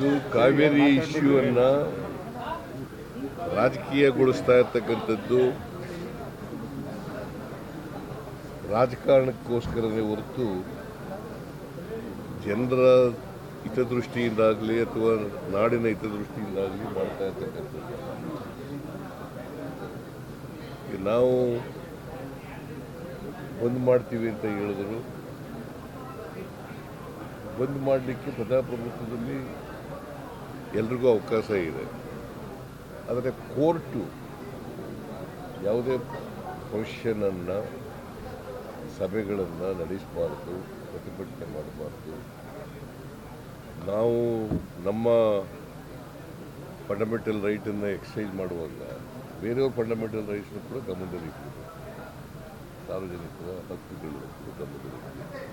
ಇದು ಕಾವೇರಿ ಇಶ್ಯೂವನ್ನು ರಾಜಕೀಯಗೊಳಿಸ್ತಾ ಇರ್ತಕ್ಕಂಥದ್ದು ರಾಜಕಾರಣಕ್ಕೋಸ್ಕರನೇ ಹೊರತು ಜನರ ಹಿತದೃಷ್ಟಿಯಿಂದಾಗಲಿ ಅಥವಾ ನಾಡಿನ ಹಿತದೃಷ್ಟಿಯಿಂದಾಗಲಿ ಮಾಡ್ತಾ ಇರ್ತಕ್ಕಂಥದ್ದು. ನಾವು ಬಂದ್ ಮಾಡ್ತೀವಿ ಅಂತ ಹೇಳಿದ್ರು, ಬಂದ್ ಮಾಡಲಿಕ್ಕೆ ಪ್ರಜಾಪ್ರಭುತ್ವದಲ್ಲಿ ಎಲ್ರಿಗೂ ಅವಕಾಶ ಇದೆ. ಆದರೆ ಕೋರ್ಟು ಯಾವುದೇ ಫಂಕ್ಷನನ್ನು, ಸಭೆಗಳನ್ನು ನಡೆಸಬಾರ್ದು, ಪ್ರತಿಭಟನೆ ಮಾಡಬಾರ್ದು. ನಾವು ನಮ್ಮ ಫಂಡಮೆಂಟಲ್ ರೈಟನ್ನು ಎಕ್ಸಸೈಸ್ ಮಾಡುವಾಗ ಬೇರೆಯವ್ರ ಫಂಡಮೆಂಟಲ್ ರೈಟ್ಸ್ನು ಕೂಡ ಗಮನದಲ್ಲಿಟ್ಟಿದೆ. ಸಾರ್ವಜನಿಕರ ಹಕ್ಕುಗಳು ಗಮನದಲ್ಲಿಟ್ಟಿದೆ.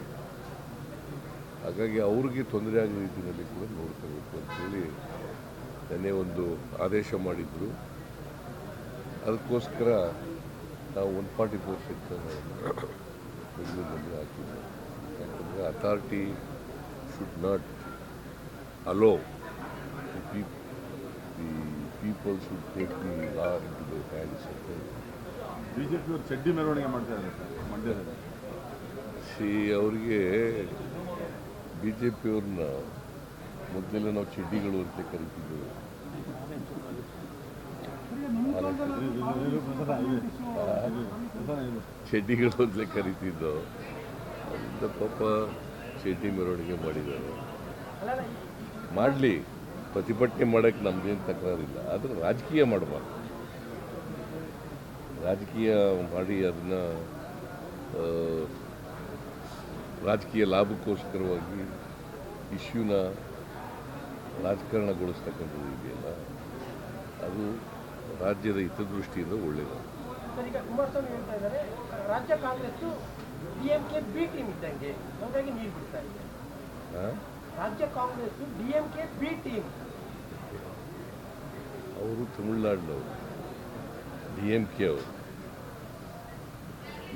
ಹಾಗಾಗಿ ಅವ್ರಿಗೆ ತೊಂದರೆ ಆಗೋ ರೀತಿಯಲ್ಲಿ ಕೂಡ ನೋಡ್ಕೋಬೇಕು ಅಂತೇಳಿ ನೆನ್ನೆ ಒಂದು ಆದೇಶ ಮಾಡಿದ್ರು. ಅದಕ್ಕೋಸ್ಕರ ನಾವು 144 ಸೆಕ್ಷನ್ ಬೆಂಗಳೂರಿನಲ್ಲಿ ಹಾಕಿದ್ದೆ. ಯಾಕಂದರೆ authority should not allow the people should take the law into the hands ಅಂತ. ಬಿಜೆಪಿಯವರು ಚಡ್ಡಿ ಮೆರವಣಿಗೆ ಮಾಡ್ತಾ ಇದ್ದಾರೆ ಮಂಡ್ಯದಲ್ಲಿ. ಅವ್ರಿಗೆ ಬಿ ಜೆ ಪಿಯವ್ರನ್ನ ಮೊದಲೆಲ್ಲ ನಾವು ಚಡ್ಡಿಗಳು ಅಂತ ಕರಿತಿದ್ದೆವು. ಚಡ್ಡಿಗಳು ಅಂತಲೇ ಕರಿತಿದ್ದೋ. ಅದರಿಂದ ಪಾಪ ಚಡ್ಡಿ ಮೆರವಣಿಗೆ ಮಾಡಿದ್ದಾರೆ. ಮಾಡಲಿ, ಪ್ರತಿಭಟನೆ ಮಾಡೋಕ್ಕೆ ನಮ್ದೇನು ತಕರಾರಿಲ್ಲ. ಆದರೆ ರಾಜಕೀಯ ಮಾಡಬಾರ್ದು. ರಾಜಕೀಯ ಮಾಡಿ ಅದನ್ನು ರಾಜಕೀಯ ಲಾಭಕ್ಕೋಸ್ಕರವಾಗಿ ಇಶ್ಯೂನ ರಾಜಕಾರಣಗೊಳಿಸ್ತಕ್ಕಂಥದ್ದು ಇದೆಯಲ್ಲ, ಅದು ರಾಜ್ಯದ ಹಿತದೃಷ್ಟಿಯಿಂದ ಒಳ್ಳೆಯದು. ಈಗ ಕುಮಾರಸ್ವಾಮಿ ಹೇಳ್ತಾ ಇದ್ದಾರೆ, ರಾಜ್ಯ ಕಾಂಗ್ರೆಸ್ ಡಿಎಂಕೆ ಬಿ ಟೀಮ್ ಇದ್ದಂಗೆ, ಹಾಗಾಗಿ ನೀರು ಬಿಡ್ತಾ ಇದೆ. ರಾಜ್ಯ ಕಾಂಗ್ರೆಸ್ ಡಿಎಂಕೆ ಬಿ ಟೀಮ್. ಅವರು ತಮಿಳುನಾಡಿನವರು, ಡಿಎಂಕೆ ಅವರು.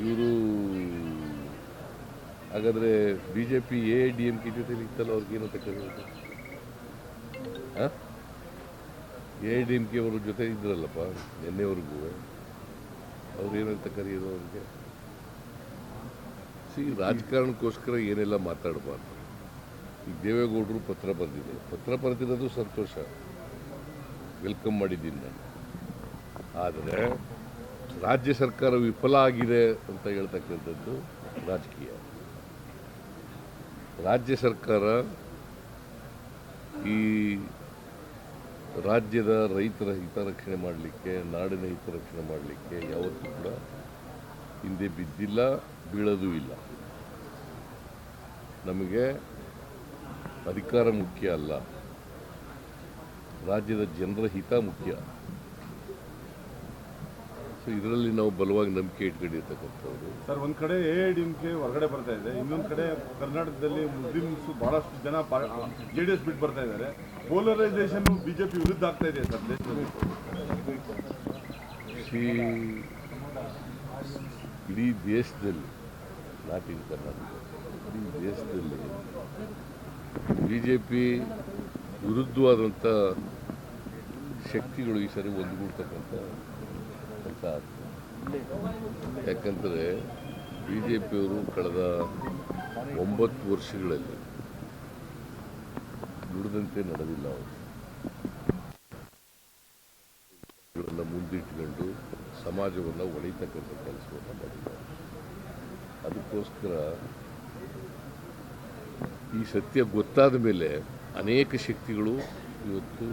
ಇವರು ಹಾಗಾದರೆ ಬಿ ಜೆ ಪಿ AIDMK ಜೊತೆ ಇತ್ತಲ್ಲ, ಅವ್ರಿಗೇನು ತಕ್ಕಂಥ AIDMK ಅವ್ರ ಜೊತೆ ಇದ್ರಲ್ಲಪ್ಪ ನಿನ್ನೆವರೆಗೂ. ಅವ್ರೇನಂತ ಕರೆಯೋದು ಅವ್ರಿಗೆ? ರಾಜಕಾರಣಕ್ಕೋಸ್ಕರ ಏನೆಲ್ಲ ಮಾತಾಡಬಾರ್ದು. ಈಗ ದೇವೇಗೌಡರು ಪತ್ರ ಬರೆದಿದೆ. ಪತ್ರ ಬರೆದಿರೋದು ಸಂತೋಷ, ವೆಲ್ಕಮ್ ಮಾಡಿದ್ದೀನಿ ನಾನು. ಆದರೆ ರಾಜ್ಯ ಸರ್ಕಾರ ವಿಫಲ ಆಗಿದೆ ಅಂತ ಹೇಳ್ತಕ್ಕಂಥದ್ದು ರಾಜಕೀಯ. ರಾಜ್ಯ ಸರ್ಕಾರ ಈ ರಾಜ್ಯದ ರೈತರ ಹಿತರಕ್ಷಣೆ ಮಾಡಲಿಕ್ಕೆ, ನಾಡಿನ ಹಿತರಕ್ಷಣೆ ಮಾಡಲಿಕ್ಕೆ ಯಾವತ್ತೂ ಕೂಡ ಹಿಂದೆ ಬಿದ್ದಿಲ್ಲ, ಬೀಳೋದೂ ಇಲ್ಲ. ನಮಗೆ ಅಧಿಕಾರ ಮುಖ್ಯ ಅಲ್ಲ, ರಾಜ್ಯದ ಜನರ ಹಿತ ಮುಖ್ಯ. ಸೊ ಇದರಲ್ಲಿ ನಾವು ಬಲವಾಗಿ ನಂಬಿಕೆ ಇಟ್ಕೊಂಡಿರ್ತಕ್ಕಂಥವ್ರು. ಸರ್, ಒಂದು ಕಡೆ AIDMK ಹೊರಗಡೆ ಬರ್ತಾ ಇದೆ, ಇನ್ನೊಂದು ಕಡೆ ಕರ್ನಾಟಕದಲ್ಲಿ ಮುಸ್ಲಿಮ್ಸ್ ಬಹಳಷ್ಟು ಜನ JDS ಬಿಟ್ಟು ಬರ್ತಾ ಇದ್ದಾರೆ. ಪೋಲರೈಸೇಷನ್ ಬಿಜೆಪಿ ವಿರುದ್ಧ ಆಗ್ತಾ ಇದೆ ಸರ್ ದೇಶದಲ್ಲಿ. ಇಡೀ ದೇಶದಲ್ಲಿ, ನಾಟ್ ಇನ್ ಕರ್ನಾಟಕ, ಇಡೀ ದೇಶದಲ್ಲಿ BJP ವಿರುದ್ಧವಾದಂಥ ಶಕ್ತಿಗಳು ಈ ಸರಿ ಒಂದುಗೂಡ್ತಕ್ಕಂಥ ಕೆಲಸ ಆಗ್ತದೆ. ಯಾಕಂದರೆ BJPಯವರು ಕಳೆದ 9 ವರ್ಷಗಳಲ್ಲಿ ನುಡಿದಂತೆ ನಡೆದಿಲ್ಲ. ಅವರನ್ನು ಮುಂದಿಟ್ಟುಕೊಂಡು ಸಮಾಜವನ್ನು ಒಡೆಯತಕ್ಕಂಥ ಕೆಲಸವನ್ನು ಮಾಡಿದ್ದಾರೆ. ಅದಕ್ಕೋಸ್ಕರ ಈ ಸತ್ಯ ಗೊತ್ತಾದ ಮೇಲೆ ಅನೇಕ ಶಕ್ತಿಗಳು ಇವತ್ತು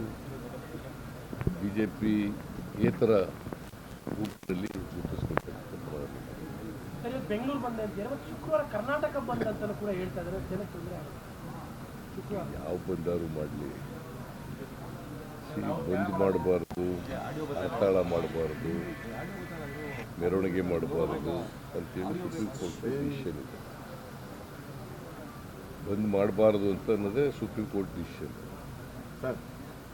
BJP ಏತರ ರೂಪದಲ್ಲಿ ಗುರುತಿಸ್ಕೊಳ್ತಕ್ಕಂಥ ಪ್ರಾರಂಭ ಮಾಡಿದ್ದಾರೆ. ಬೆಂಗಳೂರು ಬಂದ್ ಅಂತೀರ, ಶುಕ್ರವಾರ ಕರ್ನಾಟಕ ಬಂದ್ ಅಂತ ಕೂಡ ಹೇಳ್ತಾ ಇದ್ದಾರೆ. ಜನಕ್ಕೆ ತೊಂದರೆ ಶುಕ್ರವಾರ ಯಾವ ಬಂದಾರು ಮಾಡಲಿ, ಬಂದ್ ಮಾಡಬಾರ್ದು, ಆತಾಳ ಮಾಡಬಾರ್ದು, ಮೆರವಣಿಗೆ ಮಾಡಬಾರ್ದು ಅಂತೇಳಿ ಸುಪ್ರೀಂ ಕೋರ್ಟ್ ಡಿಸಿಷನ್ ಇದೆ. ಬಂದ್ ಮಾಡಬಾರ್ದು ಅಂತ ಅನ್ನೋದೇ ಸುಪ್ರೀಂ ಕೋರ್ಟ್ ಡಿಸಿಷನ್.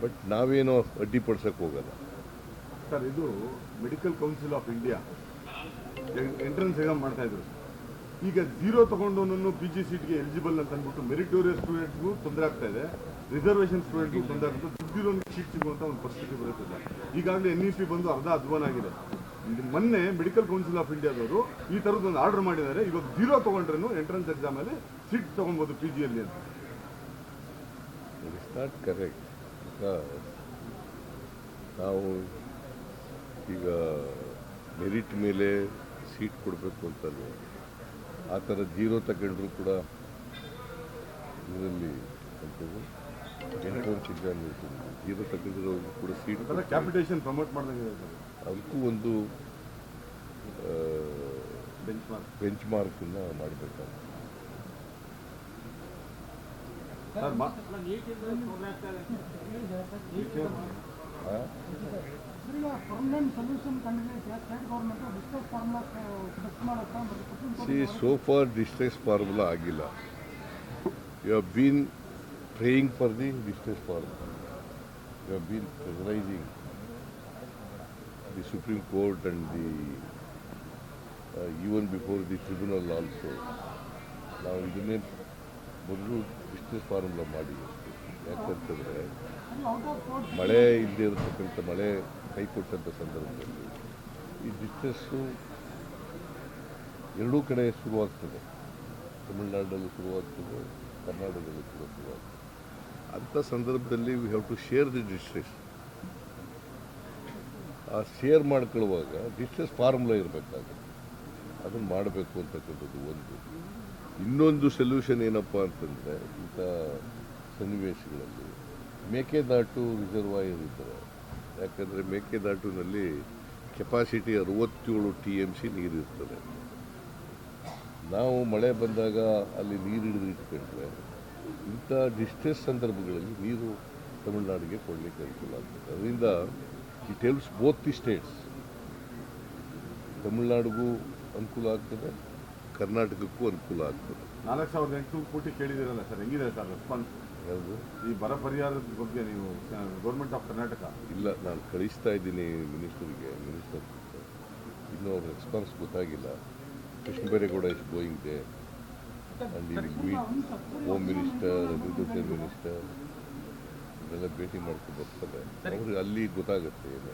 ಬಟ್ ನಾವೇನೋ ಅಡ್ಡಿಪಡಿಸಕ್ಕೆ ಹೋಗಲ್ಲ. ಸರ್, ಇದು medical council of India entrance exam ಮಾಡ್ತಾ ಇದ್ರು. ಈಗ ಝೀರೋ ತೊಗೊಂಡವನನ್ನು ಪಿ ಜಿ ಸೀಟ್ಗೆ ಎಲಿಜಿಬಲ್ ಅಂತ ಅಂದ್ಬಿಟ್ಟು ಮೆರಿಟೋರಿಯಸ್ ಸ್ಟೂಡೆಂಟ್ಗೂ ತೊಂದರೆ ಆಗ್ತಾ ಇದೆ, ರಿಸರ್ವೇಷನ್ ಸ್ಟೂಡೆಂಟ್ಗೂ ತೊಂದರೆ ಆಗುತ್ತೆ, ದುಡ್ಡಿರೋನಿಗೆ ಸೀಟ್ ಸಿಗುವಂಥ ಒಂದು ಪರಿಸ್ಥಿತಿ ಬರುತ್ತಿಲ್ಲ. ಈಗಾಗಲೇ NEP ಬಂದು ಅರ್ಧ ಅಧ್ವಾನ ಆಗಿದೆ. ಮೊನ್ನೆ ಮೆಡಿಕಲ್ ಕೌನ್ಸಿಲ್ ಆಫ್ ಇಂಡಿಯಾದವರು ಈ ಥರದ್ದೊಂದು ಆರ್ಡರ್ ಮಾಡಿದ್ದಾರೆ, ಇವಾಗ ಝೀರೋ ತೊಗೊಂಡ್ರೂ ಎಂಟ್ರೆನ್ಸ್ ಎಕ್ಸಾಮಲ್ಲಿ ಸೀಟ್ ತೊಗೊಬೋದು ಪಿ ಜಿಯಲ್ಲಿ ಅಂತ. It is not correct. ನಾವು ಈಗ ಮೆರಿಟ್ ಮೇಲೆ ಸೀಟ್ ಕೊಡಬೇಕು ಅಂತಲ್ವ, ಆ ಥರ ಜೀರೋ ತಗೊಂಡ್ರು ಕೂಡ ಇದರಲ್ಲಿ ಎಂಟ್ರೆನ್ಸ್ ಎಕ್ಸಾಮಿನೇಷನ್ ಜೀರೋ ತಗೊಂಡಿರೋ ಕೂಡ ಸೀಟ್ ಕ್ಯಾಪಿಟೇಷನ್ ಪ್ರಮೋಟ್ ಮಾಡಿದಂಗೆ ಅದಕ್ಕೂ ಒಂದು ಬೆಂಚ್ ಮಾರ್ಕನ್ನು ಮಾಡಬೇಕಾಗುತ್ತೆ. ಸೋ ಫಾರ್ ಡಿಸ್ಟ್ರೆಸ್ ಫಾರ್ಮುಲಾ ಆಗಿಲ್ಲ. You have been praying for the distress formula. You have been pressurizing the Supreme Court and the even before the tribunal also. ನಾವು ಇದನ್ನೇ ಮೊದಲು ಡಿಸ್ಟ್ರೆಸ್ ಫಾರ್ಮುಲಾ ಮಾಡಿ, ಯಾಕಂತಂದರೆ ಮಳೆ ಇಲ್ಲದೆ ಇರತಕ್ಕಂಥ ಮಳೆ ಕೈ ಕೊಟ್ಟಂಥ ಸಂದರ್ಭದಲ್ಲಿ ಈ ಡಿಸ್ಟ್ರೆಸ್ಸು ಎರಡೂ ಕಡೆ ಶುರುವಾಗ್ತದೆ. ತಮಿಳುನಾಡಲ್ಲೂ ಶುರುವಾಗ್ತದೆ, ಕರ್ನಾಟಕದಲ್ಲೂ ಕೂಡ ಶುರುವಾಗ್ತದೆ. ಅಂಥ ಸಂದರ್ಭದಲ್ಲಿ we have to share the distress. ಆ ಶೇರ್ ಮಾಡ್ಕೊಳ್ಳುವಾಗ ಡಿಸ್ಟ್ರೆಸ್ ಫಾರ್ಮುಲಾ ಇರಬೇಕಾಗುತ್ತೆ, ಅದನ್ನು ಮಾಡಬೇಕು ಅಂತಕ್ಕಂಥದ್ದು ಒಂದು. ಇನ್ನೊಂದು ಸೊಲ್ಯೂಷನ್ ಏನಪ್ಪ ಅಂತಂದರೆ, ಇಂಥ ಸನ್ನಿವೇಶಗಳಲ್ಲಿ ಮೇಕೆದಾಟು ರಿಸರ್ವಾಯರ್ ಇದ್ದಾರೆ. ಯಾಕಂದರೆ ಮೇಕೆದಾಟುನಲ್ಲಿ ಕೆಪಾಸಿಟಿ 67 TMC ನೀರಿರ್ತದೆ. ನಾವು ಮಳೆ ಬಂದಾಗ ಅಲ್ಲಿ ನೀರು ಹಿಡಿದಿಟ್ಕೊಂಡ್ರೆ ಇಂಥ ಡಿಸ್ಟ್ರೆಸ್ ಸಂದರ್ಭಗಳಲ್ಲಿ ನೀರು ತಮಿಳುನಾಡಿಗೆ ಕೊಡಲಿಕ್ಕೆ ಅನುಕೂಲ ಆಗ್ತದೆ. ಅದರಿಂದ it helps both the states. ತಮಿಳುನಾಡಿಗೂ ಅನುಕೂಲ ಆಗ್ತದೆ, ಕರ್ನಾಟಕಕ್ಕೂ ಅನುಕೂಲ ಆಗ್ತದೆ. 4,800 ಕೋಟಿ ಕೇಳಿದಿರಲ್ಲ ಸರ್, ಹೆಂಗಿದೆ ಸರ್ ರೆಸ್ಪಾನ್ಸ್? ಯಾವುದು ಈ ಬರ ಪರಿಹಾರದ ಬಗ್ಗೆ ನೀವು ಗೌರ್ಮೆಂಟ್ ಆಫ್ ಕರ್ನಾಟಕ? ಇಲ್ಲ, ನಾನು ಕಳಿಸ್ತಾ ಇದ್ದೀನಿ ಮಿನಿಸ್ಟರ್ಗೆ. ಇನ್ನೂ ಅವ್ರ ರೆಸ್ಪಾನ್ಸ್ ಗೊತ್ತಾಗಿಲ್ಲ. Krishna Byre Gowda is going there and he will meet home minister, agriculture minister ಇದೆಲ್ಲ ಭೇಟಿ ಮಾಡ್ಕೊಂಡು ಬರ್ತಾರೆ. ಅವ್ರಿಗೆ ಅಲ್ಲಿ ಗೊತ್ತಾಗುತ್ತೆ ಏನು.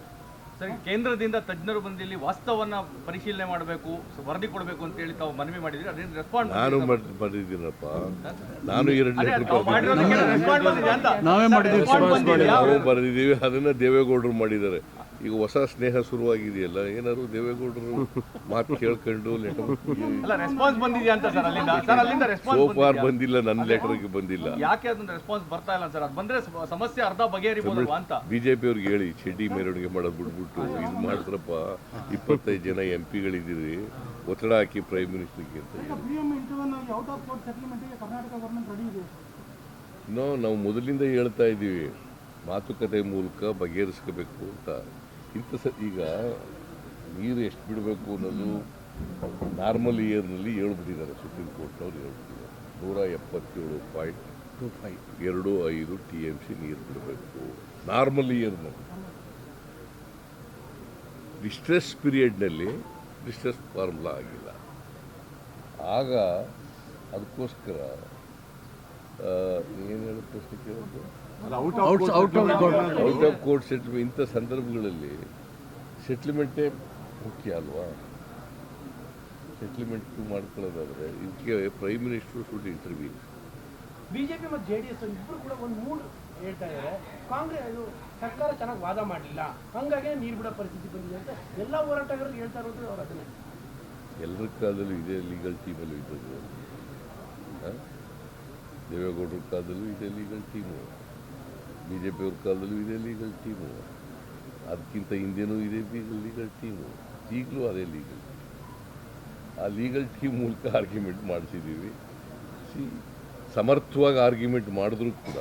ಸರಿ, ಕೇಂದ್ರದಿಂದ ತಜ್ಞರು ಬಂದು ಇಲ್ಲಿ ವಾಸ್ತವನ್ನ ಪರಿಶೀಲನೆ ಮಾಡಬೇಕು, ವರದಿ ಕೊಡಬೇಕು ಅಂತ ಹೇಳಿ ತಾವು ಮನವಿ ಮಾಡಿದ್ರಿ. ಅದೇನು ರೆಸ್ಪಾಂಡ್? ನಾನು ಮಾಡಿದ್ದೀನಪ್ಪ. ನಾನು 2 ಲೆಟರ್ ನಾವು ಬರೆದಿದ್ದೀವಿ. ಅದನ್ನು ದೇವೇಗೌಡರು ಮಾಡಿದ್ದಾರೆ. ಈಗ ಹೊಸ ಸ್ನೇಹ ಶುರುವಾಗಿದೆಯಲ್ಲ, ಏನಾದ್ರು ದೇವೇಗೌಡರು ಮಾತು ಕೇಳ್ಕೊಂಡು ಲೆಟರ್ ರೆಸ್ಪಾನ್ಸ್ ಬಂದಿದೆಯಾ ಅಂತ ಸರ್ ಅಲ್ಲಿಂದ? ಸರ್ ಅಲ್ಲಿಂದ ರೆಸ್ಪಾನ್ಸ್ ಸೋಫಾರ್ ಬಂದಿಲ್ಲ, ನನ್ನ ಲೆಟರ್ಗೆ ಬಂದಿಲ್ಲ. ಯಾಕೆ ಅದನ್ನ ರೆಸ್ಪಾನ್ಸ್ ಬರ್ತಾ ಇಲ್ಲ ಸರ್? ಅದು ಬಂದ್ರೆ ಸಮಸ್ಯೆ ಅರ್ಧ ಬಗೆಹರಿಬಹುದಲ್ವಾ ಅಂತ. ಬಿಜೆಪಿ ಅವ್ರಿಗೆ ಹೇಳಿ ಚಡ್ಡಿ ಮೆರವಣಿಗೆ ಮಾಡೋದು ಬಿಟ್ಬಿಟ್ಟು ಇದು ಮಾಡಿದ್ರಪ್ಪ. 25 ಜನ MP ಗಳಿದ್ದೀರಿ, ಒತ್ತಡ ಹಾಕಿ ಪ್ರೈಮ್ ಮಿನಿಸ್ಟರ್ಗೆ ಅಂತ ನಾವು ಮೊದಲಿಂದ ಹೇಳ್ತಾ ಇದ್ದೀವಿ. ಮಾತುಕತೆ ಮೂಲಕ ಬಗೆಹರಿಸ್ಕೋಬೇಕು ಅಂತ. ಈಗ ನೀರು ಎಷ್ಟು ಬಿಡಬೇಕು ಅನ್ನೋದು ನಾರ್ಮಲ್ ಇಯರ್ನಲ್ಲಿ ಹೇಳ್ಬಿಟ್ಟಿದ್ದಾರೆ. ಸುಪ್ರೀಂ ಕೋರ್ಟ್ನವ್ರು ಹೇಳ್ಬಿಟ್ಟಿದ್ದಾರೆ 177.25 TMC ನೀರು ಬಿಡಬೇಕು ನಾರ್ಮಲ್ ಇಯರ್ನಲ್ಲಿ. ಡಿಸ್ಟ್ರೆಸ್ ಪೀರಿಯಡ್ನಲ್ಲಿ ಡಿಸ್ಟ್ರೆಸ್ ಫಾರ್ಮುಲಾ ಆಗಿಲ್ಲ. ಆಗ ಅದಕ್ಕೋಸ್ಕರ ಏನು ಹೇಳೋ ಪ್ರಶ್ನೆ ಕೇಳೋದು, ಔಟ್ ಆಫ್ ಕೋರ್ಟ್ ಸೆಟ್ಲ್ಮೆಂಟ್. ಇಂಥ ಸಂದರ್ಭಗಳಲ್ಲಿ ಸೆಟ್ಲ್ಮೆಂಟೇ ಮುಖ್ಯ ಅಲ್ವಾ? ಸೆಟ್ಲ್ಮೆಂಟ್ ಮಾಡ್ಕೊಳ್ಳೋದಾದ್ರೆ ಇದಕ್ಕೆ ಪ್ರೈಮ್ ಮಿನಿಸ್ಟರ್ ಶುಡ್ ಇಂಟರ್ವ್ಯೂನ್. ಬಿಜೆಪಿ ಮತ್ತು JDS ಇಬ್ಬರು ಕೂಡ ಒಂದು ಮೂಡ್ ಹೇಳ್ತಾ ಇದ್ದಾರೆ. ಕಾಂಗ್ರೆಸ್ ಸರ್ಕಾರ ಚೆನ್ನಾಗಿ ವಾದ ಮಾಡಲಿಲ್ಲ, ಹಂಗಾಗಿ ನೀರು ಬಿಡೋ ಪರಿಸ್ಥಿತಿ ಬಂದಿದೆ ಅಂತ ಎಲ್ಲ ಹೋರಾಟಗಾರರು ಹೇಳ್ತಾ ಇರೋದು. ಅವ್ರು ಅದನ್ನೇ ಎಲ್ಲರ ಕಾಲದಲ್ಲೂ ಇದೇ ಲೀಗಲ್ ಟೀಮಲ್ಲೂ ಇದ್ದದ್ದು. ದೇವೇಗೌಡರ ಕಾಲದಲ್ಲೂ ಇದೇ ಲೀಗಲ್ ಟೀಮು, BJP ಅವ್ರ ಕಾಲದಲ್ಲೂ ಇದೇ ಲೀಗಲ್ ಟೀಮು, ಅದಕ್ಕಿಂತ ಹಿಂದೆನೂ ಇದೇ ಲೀಗಲ್ ಟೀಮು, ಈಗಲೂ ಅದೇ ಲೀಗಲ್ ಟೀಮ್. ಆ ಲೀಗಲ್ ಟೀಮ್ ಮೂಲಕ ಆರ್ಗ್ಯುಮೆಂಟ್ ಮಾಡಿಸಿದ್ದೀವಿ. ಸಮರ್ಥವಾಗಿ ಆರ್ಗ್ಯುಮೆಂಟ್ ಮಾಡಿದ್ರೂ ಕೂಡ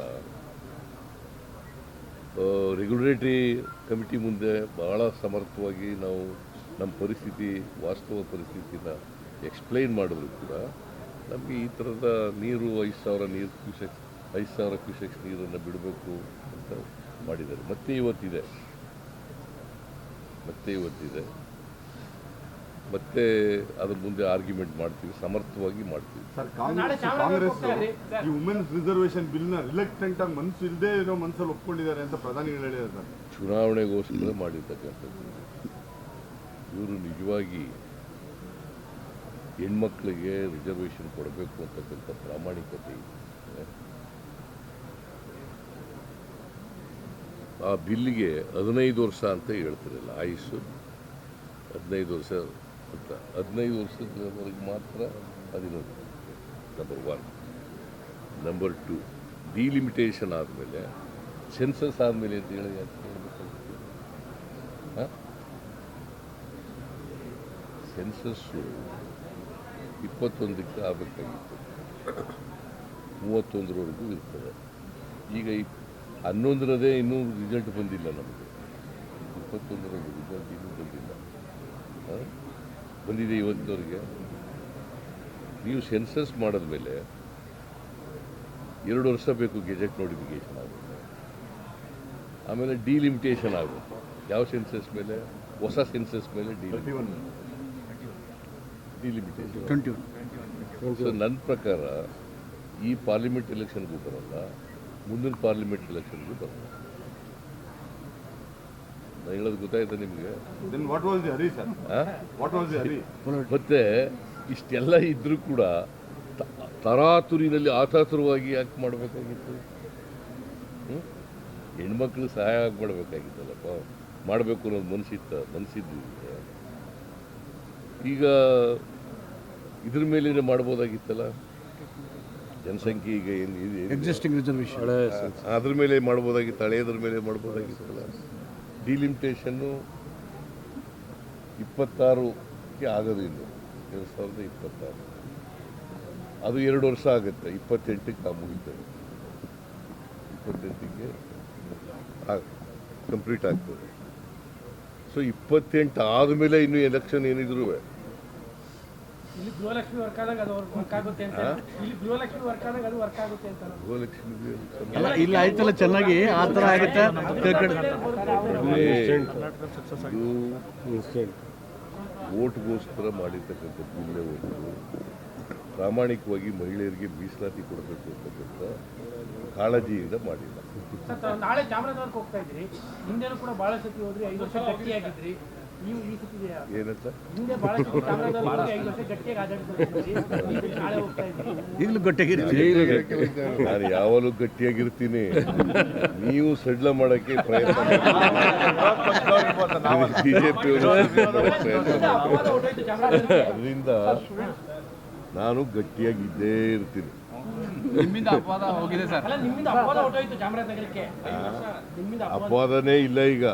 ರೆಗ್ಯುಲೇಟರಿ ಕಮಿಟಿ ಮುಂದೆ ಬಹಳ ಸಮರ್ಥವಾಗಿ ನಾವು ನಮ್ಮ ಪರಿಸ್ಥಿತಿ, ವಾಸ್ತವ ಪರಿಸ್ಥಿತಿನ ಎಕ್ಸ್ಪ್ಲೈನ್ ಮಾಡಿದ್ರು ಕೂಡ ನಮಗೆ ಈ ಥರದ ನೀರು 5,000 ಕ್ಯೂಸೆಕ್ಸ್ ನೀರನ್ನು ಬಿಡಬೇಕು ಅಂತ ಮಾಡಿದ್ದಾರೆ. ಮತ್ತೆ ಇವತ್ತಿದೆ ಮತ್ತೆ ಅದ್ರ ಮುಂದೆ ಆರ್ಗ್ಯುಮೆಂಟ್ ಮಾಡ್ತೀವಿ, ಸಮರ್ಥವಾಗಿ ಮಾಡ್ತೀವಿ. ಸರ್ ಕಾಂಗ್ರೆಸ್ ಈ ವುಮೆನ್ಸ್ ರಿಸರ್ವೇಶನ್ ಬಿಲ್ನ ರಿಲೆಕ್ಟೆಂಟ್ ಆಗಿ ಮನಸ್ಸು ಇಲ್ಲದೆ ಇರೋ ಮನಸ್ಸಲ್ಲಿ ಒಪ್ಕೊಂಡಿದ್ದಾರೆ ಅಂತ ಪ್ರಧಾನಿಗಳು ಹೇಳಿದ್ದಾರೆ ಸರ್. ಚುನಾವಣೆಗೋಸ್ಕರ ಮಾಡಿರ್ತಕ್ಕಂಥದ್ದು. ಇವರು ನಿಜವಾಗಿ ಹೆಣ್ಮಕ್ಳಿಗೆ ರಿಸರ್ವೇಷನ್ ಕೊಡಬೇಕು ಅಂತಕ್ಕಂಥ ಪ್ರಾಮಾಣಿಕತೆ ಇದೆ. ಆ ಬಿಲ್ಲಿಗೆ 15 ವರ್ಷ ಅಂತ ಹೇಳ್ತಿರಲ್ಲ, ಆಯುಷು 15 ವರ್ಷ ಅಂತ. 15 ವರ್ಷದವರೆಗೆ ಮಾತ್ರ 15. ನಂಬರ್ 1. ನಂಬರ್ 2, ಡಿಲಿಮಿಟೇಷನ್ ಆದಮೇಲೆ ಸೆನ್ಸಸ್ ಆದಮೇಲೆ ಅಂತ ಹೇಳಿ ಹೇಳ್ಬೇಕಾಗಿತ್ತು. ಸೆನ್ಸಸ್ಸು 21ಕ್ಕೆ ಆಗಬೇಕಾಗಿತ್ತು, 31ರವರೆಗೂ ಇರ್ತದೆ. ಈಗ 11ರದೇ ಇನ್ನೂ ರಿಸಲ್ಟ್ ಬಂದಿಲ್ಲ ನಮಗೆ. 21ರ ರಿಸಲ್ಟ್ ಇನ್ನೂ ಬಂದಿಲ್ಲ. ಬಂದಿದೆ ಇವತ್ತವರೆಗೆ. ನೀವು ಸೆನ್ಸಸ್ ಮಾಡಿದ್ಮೇಲೆ 2 ವರ್ಷ ಬೇಕು ಗೆಜೆಟ್ ನೋಟಿಫಿಕೇಶನ್ ಆಗುತ್ತೆ. ಆಮೇಲೆ ಡಿಲಿಮಿಟೇಷನ್ ಆಗುತ್ತೆ. ಯಾವ ಸೆನ್ಸಸ್ ಮೇಲೆ? ಹೊಸ ಸೆನ್ಸಸ್ ಮೇಲೆ ಡಿಲಿಮಿಟೇಷನ್. ಸೊ ನನ್ನ ಪ್ರಕಾರ ಈ ಪಾರ್ಲಿಮೆಂಟ್ ಎಲೆಕ್ಷನ್ಗೂ ಬರಲ್ಲ, ಮುಂದಿನ ಪಾರ್ಲಿಮೆಂಟ್ ಎಲೆಕ್ಷನ್ಗೂ ಬರಲ್ಲ. ನಾನು ಹೇಳೋದು ಗೊತ್ತಾಯ್ತಾ ನಿಮಗೆ? ಮತ್ತೆ ಇಷ್ಟೆಲ್ಲ ಇದ್ರೂ ಕೂಡ ತರಾತುರಿನಲ್ಲಿ ಆತಾತುರವಾಗಿ ಯಾಕೆ ಮಾಡಬೇಕಾಗಿತ್ತು? ಹೆಣ್ಮಕ್ಳು ಸಹಾಯ ಮಾಡಬೇಕಾಗಿತ್ತಲ್ಲಪ್ಪ, ಮಾಡಬೇಕು ಅನ್ನೋದು ಮನಸ್ಸಿದ್ದು. ಈಗ ಇದ್ರ ಮೇಲೆ ಮಾಡ್ಬೋದಾಗಿತ್ತಲ್ಲ. ಜನಸಂಖ್ಯೆ ಈಗ ಏನು ಎಕ್ಸಿಸ್ಟಿಂಗ್ ರಿಸರ್ವೇಷನ್ ಅದ್ರ ಮೇಲೆ ಮಾಡ್ಬೋದಾಗಿತ್ತು, ಹಳೆಯದ್ರ ಮೇಲೆ ಮಾಡ್ಬೋದಾಗಿತ್ತಲ್ಲ. ಡಿಲಿಮಿಟೇಷನ್ನು 26ಕ್ಕೆ ಆಗೋದು, ಇನ್ನು 2026. ಅದು 2 ವರ್ಷ ಆಗುತ್ತೆ. 28ಕ್ಕೆ ಮುಗಿತದೆ. 28ಕ್ಕೆ ಕಂಪ್ಲೀಟ್ ಆಗ್ತದೆ. ಸೊ 28 ಆದಮೇಲೆ ಇನ್ನು ಎಲೆಕ್ಷನ್ ಏನಿದ್ರು ಇಲ್ಲಿ ಗೃಹಲಕ್ಷ್ಮಿ ವರ್ಕ್ ಆದಾಗ ಅದು ವರ್ಕ್ ಆಗುತ್ತೆ ಅಂತ. ಇಲ್ಲಿ ಗೃಹಲಕ್ಷ್ಮಿ ವರ್ಕ್ ಆದಾಗ ಅದು ವರ್ಕ್ ಆಗುತ್ತೆ ಅಂತ. ಗೃಹಲಕ್ಷ್ಮಿ ಇಲ್ಲ ಆಯ್ತಲ್ಲ, ಚೆನ್ನಾಗಿ ಆ ಥರ ಆಗುತ್ತೆ. ಓಟ್ಗೋಸ್ಕರ ಮಾಡಿರ್ತಕ್ಕಂಥ ಬಿಲ್ಲೇ ಒಂದು ಪ್ರಾಮಾಣಿಕವಾಗಿ ಮಹಿಳೆಯರಿಗೆ ಮೀಸಲಾತಿ ಕೊಡಬೇಕು ಅಂತಕ್ಕಂಥ ಕಾಳಜಿಯಿಂದ ಮಾಡಿಲ್ಲ. ನಾಳೆ ಚಾಮರಾಜನಗರಕ್ಕೆ ಹೋಗ್ತಾ ಇದ್ರಿ, ಹಿಂದೆನೂ ಕೂಡ ಬಹಳ ಸತಿ ಹೋದ್ರಿ, 5 ವರ್ಷ ಗಟ್ಟಿಯಾಗಿದ್ರಿ. ನೀವು ಈ ಸತಿ ಏನಂತ ಹಿಂದೆ ಬಹಳ ಸತಿ ಚಾಮರಾಜನಗರಕ್ಕೆ 5 ವರ್ಷ ಗಟ್ಟಿಯಾಗಿ ಆಡಳಿತ ನಾಳೆ ಹೋಗ್ತಾ ಇದ್ರಿ, ಈಗಲೂ ಗಟ್ಟಿಯಾಗಿರ್ತೀವಿ. ನಾನು ಯಾವಾಗಲೂ ಗಟ್ಟಿಯಾಗಿರ್ತೀನಿ. ನೀವು ಸಡ್ಲ ಮಾಡೋಕ್ಕೆ ಪ್ರಯತ್ನ ಬಿಜೆಪಿಯವರು ಅದರಿಂದ ನಾನು ಗಟ್ಟಿಯಾಗಿದ್ದೇ ಇರ್ತೀನಿ. ನಿಮ್ಮಿಂದ ಅಪವಾದ ಹೋಗಿದೆ ಸರ್. ಅಲ್ಲ, ನಿಮ್ಮಿಂದ ಅಪವಾದ ಹೊರಟೋಯ್ತು ಚಾಮರಾಜನಗರಕ್ಕೆ. ಅಪವಾದನೇ ಇಲ್ಲ ಈಗ.